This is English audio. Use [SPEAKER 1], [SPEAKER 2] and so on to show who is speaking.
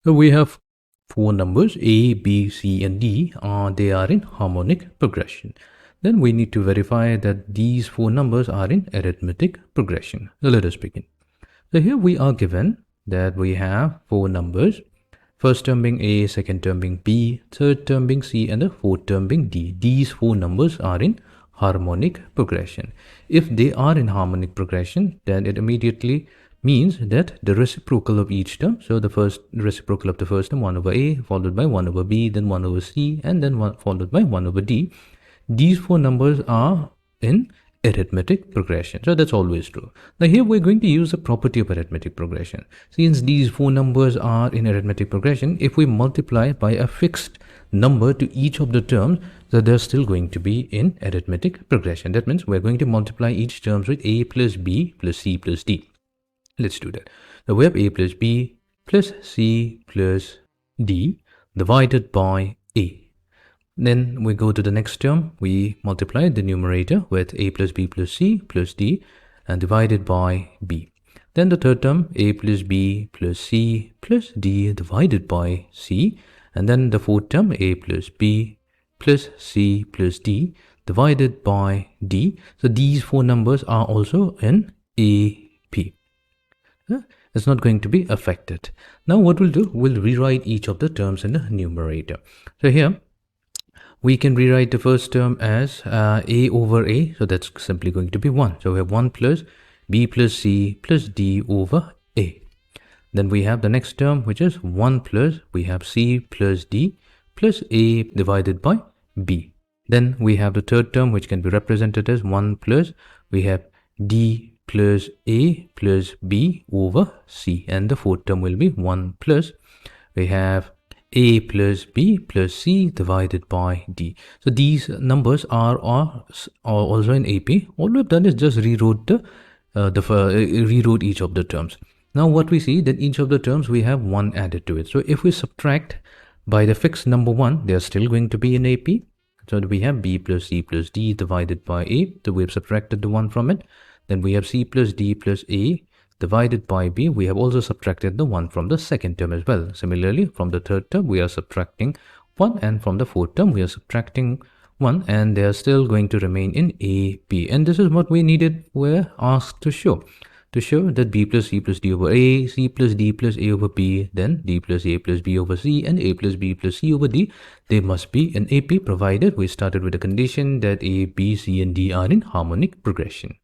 [SPEAKER 1] So we have four numbers A, B, C and D. They are in harmonic progression. Then we need to verify that these four numbers are in arithmetic progression. So let us begin. So here we are given that we have four numbers. First term being A, second term being B, third term being C and the fourth term being D. These four numbers are in harmonic progression. If they are in harmonic progression, then it immediately means that the reciprocal of each term, so the first reciprocal of the first term 1 over A, followed by 1 over B, then 1 over C, and then followed by 1 over D. These four numbers are in arithmetic progression. So that's always true. Now here we're going to use the property of arithmetic progression. Since these four numbers are in arithmetic progression, if we multiply by a fixed number to each of the terms, so they're still going to be in arithmetic progression. That means we're going to multiply each term with A plus B plus C plus D. Let's do that. So we have A plus B plus C plus D divided by A. Then we go to the next term. We multiply the numerator with A plus B plus C plus D and divided by B. Then the third term, A plus B plus C plus D divided by C. And then the fourth term, A plus B plus C plus D divided by D. So these four numbers are also in AP. It's not going to be affected. Now what we'll do, we'll rewrite each of the terms in the numerator. So here, we can rewrite the first term as A over A. So that's simply going to be 1. So we have 1 plus B plus C plus D over A. Then we have the next term, which is 1 plus, we have C plus D plus A divided by B. Then we have the third term, which can be represented as 1 plus, we have D plus A plus B over C. And the fourth term will be 1 plus, we have A plus B plus C divided by D. So these numbers are also in AP. All we've done is just rewrote rewrote each of the terms. Now what we see that each of the terms we have 1 added to it. So if we subtract by the fixed number 1, they are still going to be in AP. So we have B plus C plus D divided by A. So we have subtracted the 1 from it. Then we have C plus D plus A divided by B. We have also subtracted the 1 from the second term as well. Similarly, from the third term, we are subtracting 1, and from the fourth term, we are subtracting 1, and they are still going to remain in AP. And this is what we were asked to show that B plus C plus D over A, C plus D plus A over B, then D plus A plus B over C, and A plus B plus C over D. They must be in AP, provided we started with a condition that A, B, C, and D are in harmonic progression.